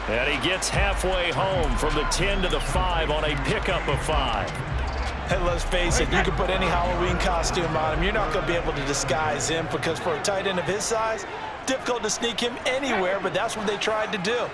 And he gets halfway home from the 10 to the 5 on a pickup of 5. And let's face it, you can put any Halloween costume on him. You're not going to be able to disguise him because for a tight end of his size, difficult to sneak him anywhere, but that's what they tried to do.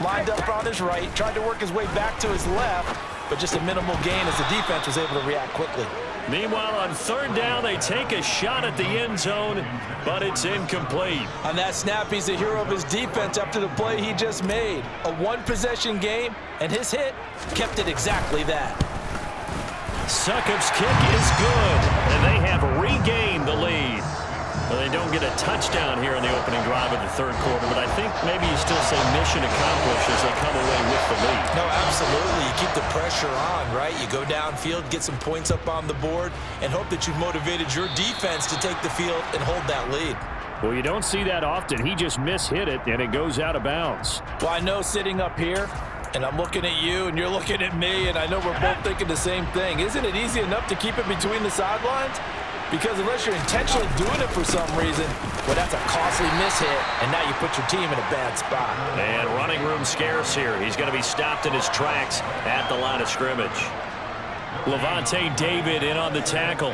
Lined up on his right, tried to work his way back to his left, but just a minimal gain as the defense was able to react quickly. Meanwhile, on third down, they take a shot at the end zone, but it's incomplete. On that snap, he's the hero of his defense after the play he just made. A one-possession game, and his hit kept it exactly that. Succop's kick is good, and they have regained the lead. Well, they don't get a touchdown here in the opening drive of the third quarter, but I think maybe you still say mission accomplished as they come away with the lead. No, absolutely. You keep the pressure on, right? You go downfield, get some points up on the board, and hope that you've motivated your defense to take the field and hold that lead. Well, you don't see that often. He just mishit it, and it goes out of bounds. Well, I know sitting up here, and I'm looking at you, and you're looking at me, and I know we're both thinking the same thing. Isn't it easy enough to keep it between the sidelines? Because unless you're intentionally doing it for some reason, well, that's a costly mishit, and now you put your team in a bad spot. And running room scarce here. He's going to be stopped in his tracks at the line of scrimmage. Levante David in on the tackle.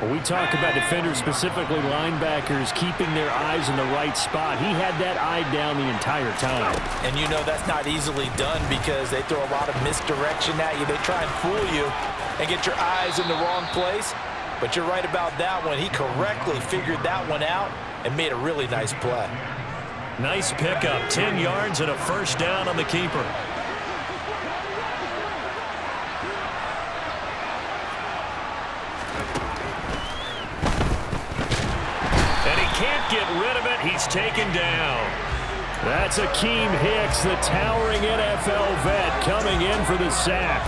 When we talk about defenders, specifically linebackers, keeping their eyes in the right spot, he had that eye down the entire time. And you know that's not easily done because they throw a lot of misdirection at you. They try and fool you and get your eyes in the wrong place. But you're right about that one. He correctly figured that one out and made a really nice play. Nice pickup, 10 yards and a first down on the keeper. And he can't get rid of it. He's taken down. That's Akeem Hicks, the towering NFL vet, coming in for the sack.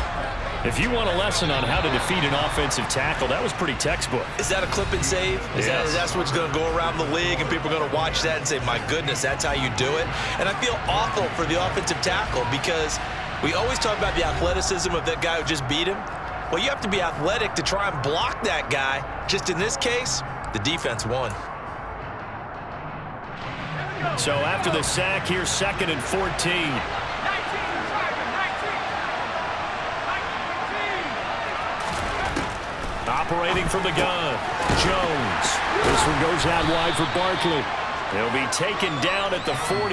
If you want a lesson on how to defeat an offensive tackle, that was pretty textbook. Is that a clip and save? That's what's going to go around the league, and people are going to watch that and say, my goodness, that's how you do it? And I feel awful for the offensive tackle because we always talk about the athleticism of that guy who just beat him. Well, you have to be athletic to try and block that guy. Just in this case, the defense won. So after the sack, here's 2nd and 14. Operating from the gun, Jones. This one goes out wide for Barkley. He'll be taken down at the 48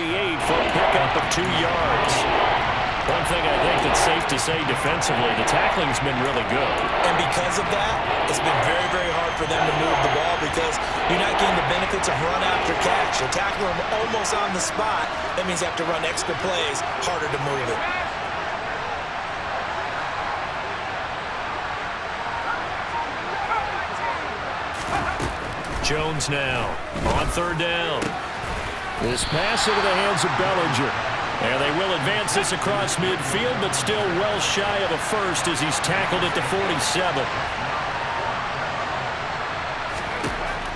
for a pickup of 2 yards. One thing I think that's safe to say defensively, the tackling's been really good. And because of that, it's been very, very hard for them to move the ball because you're not getting the benefits of run after catch. You're tackling them almost on the spot. That means you have to run extra plays, harder to move it. Jones now on third down. This pass into the hands of Bellinger. And they will advance this across midfield, but still well shy of a first as he's tackled at the 47.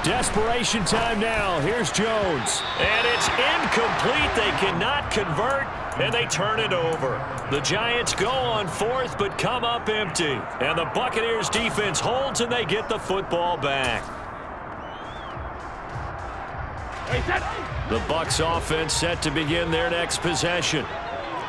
Desperation time now. Here's Jones. And it's incomplete. They cannot convert, and they turn it over. The Giants go on 4th, but come up empty. And the Buccaneers defense holds, and they get the football back. The Bucs offense set to begin their next possession.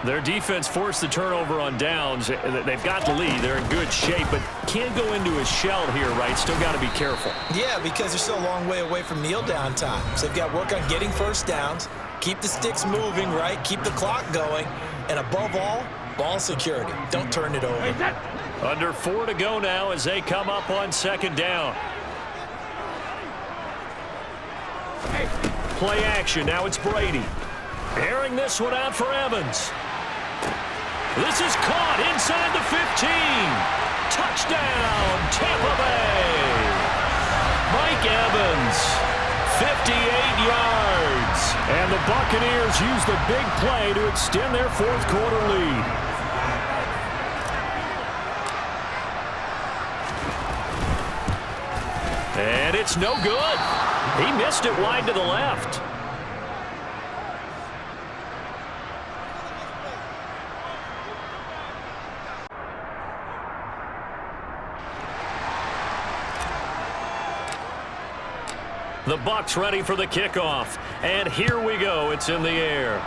Their defense forced the turnover on downs. They've got the lead. They're in good shape, but can't go into a shell here, right? Still got to be careful. Yeah, because they're still a long way away from kneel down time. So they've got to work on getting first downs, keep the sticks moving, right? Keep the clock going, and above all, ball security. Don't turn it over. Under 4 to go now as they come up on 2nd down. Play action. Now it's Brady. Airing this one out for Evans. This is caught inside the 15. Touchdown, Tampa Bay. Mike Evans, 58 yards. And the Buccaneers use the big play to extend their 4th quarter lead. And it's no good. He missed it wide to the left. The Bucs ready for the kickoff. And here we go. It's in the air.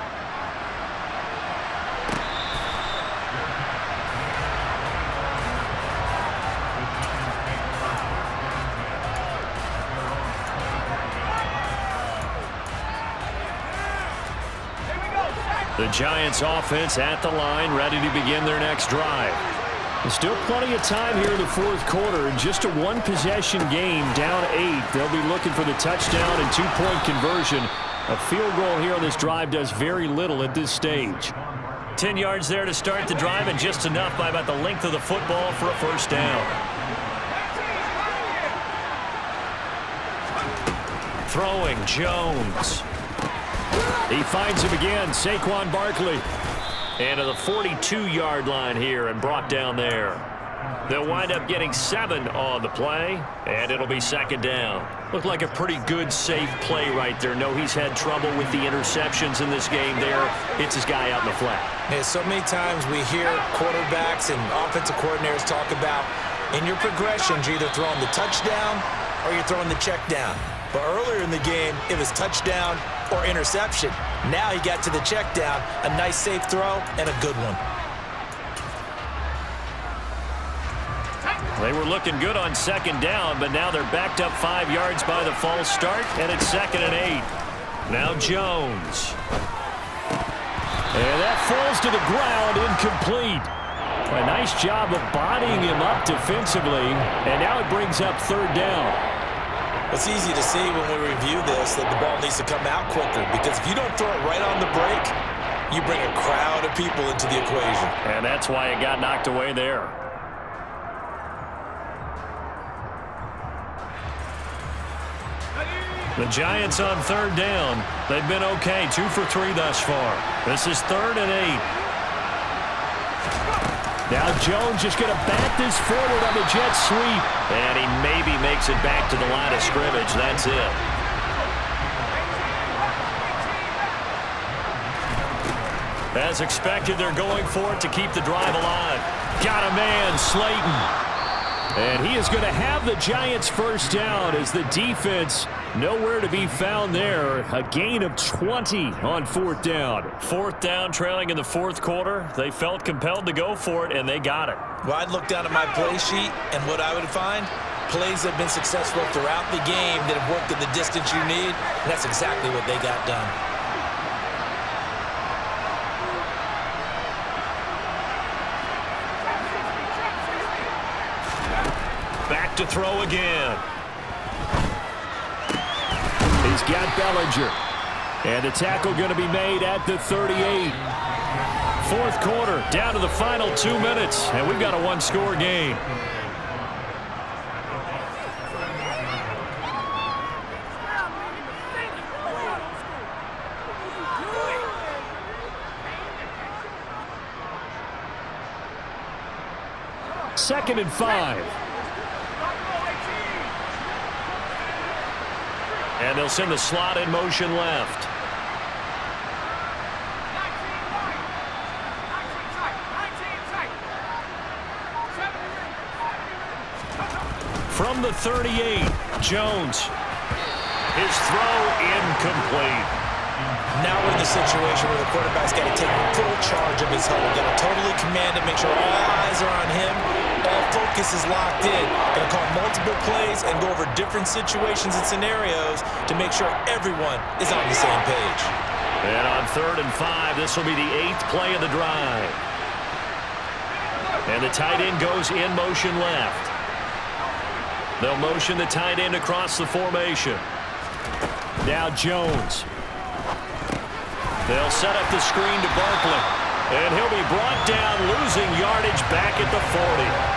The Giants offense at the line, ready to begin their next drive. There's still plenty of time here in the fourth quarter. In just a one-possession game, down 8. They'll be looking for the touchdown and two-point conversion. A field goal here on this drive does very little at this stage. 10 yards there to start the drive, and just enough by about the length of the football for a first down. Throwing, Jones. He finds him again, Saquon Barkley. And to the 42-yard line here and brought down there. They'll wind up getting 7 on the play, and it'll be second down. Looked like a pretty good, safe play right there. No, he's had trouble with the interceptions in this game there. Hits his guy out in the flat. Yeah, so many times we hear quarterbacks and offensive coordinators talk about in your progressions, you're either throwing the touchdown or you're throwing the check down. But earlier in the game, it was touchdown or interception. Now he got to the check down, a nice safe throw, and a good one. They were looking good on second down, but now they're backed up 5 yards by the false start, and it's 2nd and 8. Now Jones. And that falls to the ground, incomplete. A nice job of bodying him up defensively, and now it brings up 3rd down. It's easy to see when we review this that the ball needs to come out quicker, because if you don't throw it right on the break, you bring a crowd of people into the equation. And that's why it got knocked away there. The Giants on 3rd down. They've been okay, 2 for 3 thus far. This is 3rd and 8. Now Jones just going to bat this forward on the jet sweep. And he maybe makes it back to the line of scrimmage. That's it. As expected, they're going for it to keep the drive alive. Got a man, Slayton. And he is going to have the Giants first down as the defense nowhere to be found there. A gain of 20 on 4th down. 4th down, trailing in the 4th quarter. They felt compelled to go for it, and they got it. Well, I'd look down at my play sheet, and what I would find, plays that have been successful throughout the game that have worked at the distance you need, and that's exactly what they got done. Back to throw again. He's got Bellinger. And the tackle going to be made at the 38. 4th quarter, down to the final 2 minutes, and we've got a one-score game. Second and 5. And they'll send the slot in motion left. From the 38, Jones. His throw incomplete. Now we're in the situation where the quarterback's got to take full charge of his huddle. Got to totally command it, make sure all eyes are on him. All focus is locked in. Going to call multiple plays and go over different situations and scenarios to make sure everyone is on the same page. And on 3rd and 5, this will be the 8th play of the drive. And the tight end goes in motion left. They'll motion the tight end across the formation. Now Jones. They'll set up the screen to Barkley. And he'll be brought down, losing yardage back at the 40.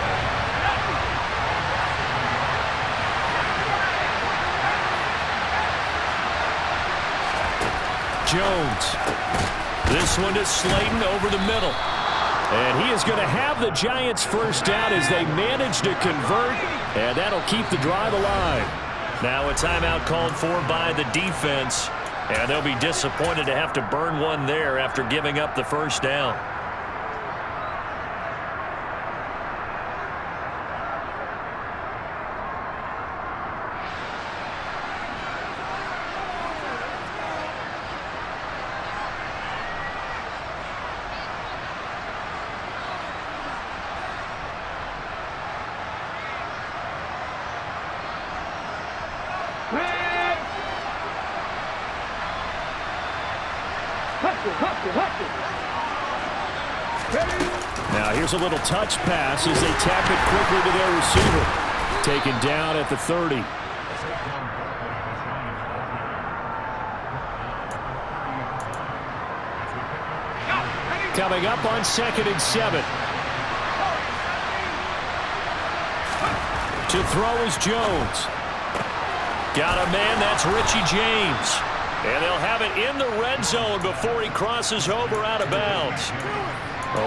Jones. This one to Slayton over the middle. And he is going to have the Giants first down as they manage to convert. And that'll keep the drive alive. Now a timeout called for by the defense. And they'll be disappointed to have to burn one there after giving up the first down. Now here's a little touch pass as they tap it quickly to their receiver. Taken down at the 30. Coming up on 2nd and 7. To throw is Jones. Got a man, that's Richie James. And they'll have it in the red zone before he crosses over out of bounds.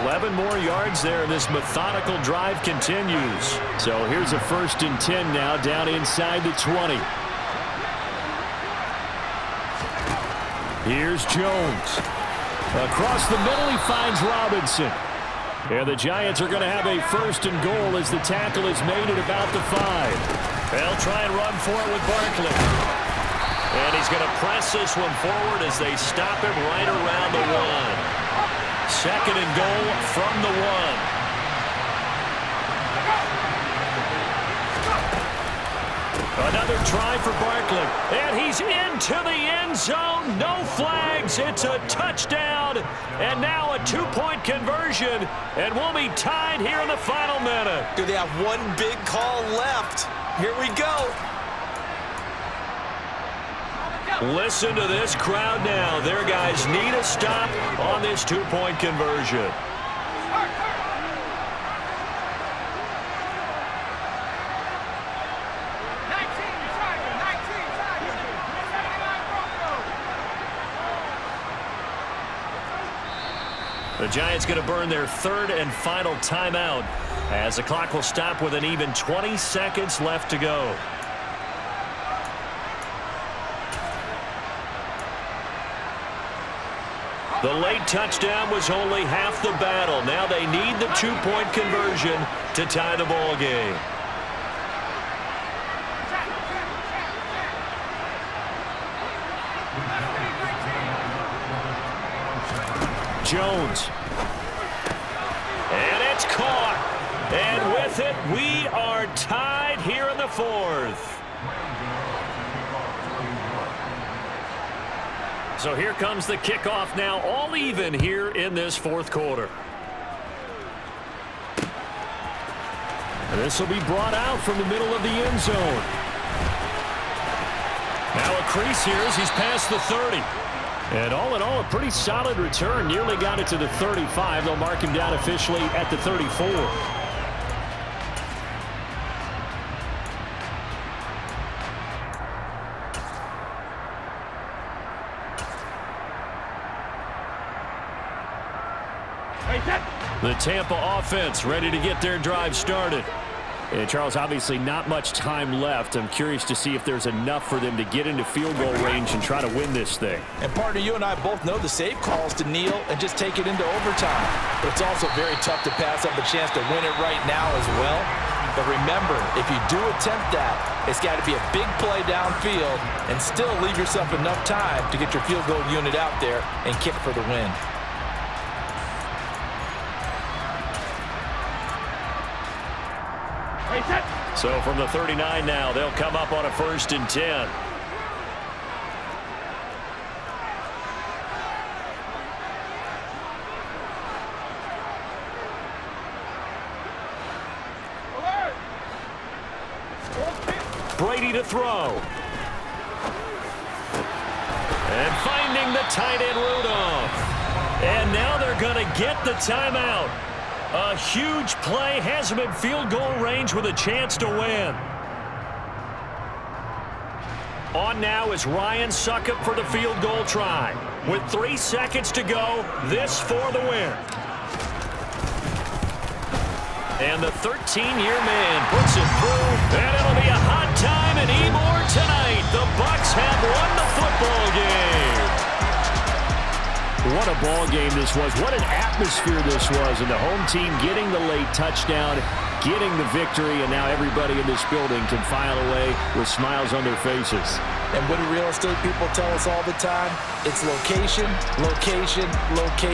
11 more yards there, and this methodical drive continues. So here's a 1st and 10 now, down inside the 20. Here's Jones. Across the middle, he finds Robinson. And the Giants are going to have a 1st and goal as the tackle is made at about the 5. They'll try and run for it with Barkley. And he's going to press this one forward as they stop him right around the 1. 2nd and goal from the 1. Another try for Barkley. And he's into the end zone. No flags. It's a touchdown. And now a 2-point conversion. And we'll be tied here in the final minute. They have one big call left. Here we go. Listen to this crowd now. Their guys need a stop on this 2-point conversion. The Giants going to burn their 3rd and final timeout as the clock will stop with an even 20 seconds left to go. The late touchdown was only half the battle. Now they need the 2-point conversion to tie the ball game. Jones. And it's caught. And with it, we are tied here in the 4th. So here comes the kickoff now, all even here in this 4th quarter. And this will be brought out from the middle of the end zone. Now a crease here as he's past the 30. And all in all, a pretty solid return. Nearly got it to the 35. They'll mark him down officially at the 34. The Tampa offense ready to get their drive started. And Charles, obviously not much time left. I'm curious to see if there's enough for them to get into field goal range and try to win this thing. And partner, you and I both know the safe calls to kneel and just take it into overtime. But it's also very tough to pass up a chance to win it right now as well. But remember, if you do attempt that, it's got to be a big play downfield and still leave yourself enough time to get your field goal unit out there and kick for the win. So from the 39 now, they'll come up on a 1st and 10. Brady to throw. And finding the tight end Rudolph. And now they're going to get the timeout. A huge play has him in field goal range with a chance to win. On now is Ryan Succop for the field goal try. With 3 seconds to go, this for the win. And the 13-year man puts it through, and it'll be a hot time in Ybor tonight. The Bucs have won the football game. What a ball game this was. What an atmosphere this was. And the home team getting the late touchdown, getting the victory, and now everybody in this building can file away with smiles on their faces. And what do real estate people tell us all the time? It's location, location, location.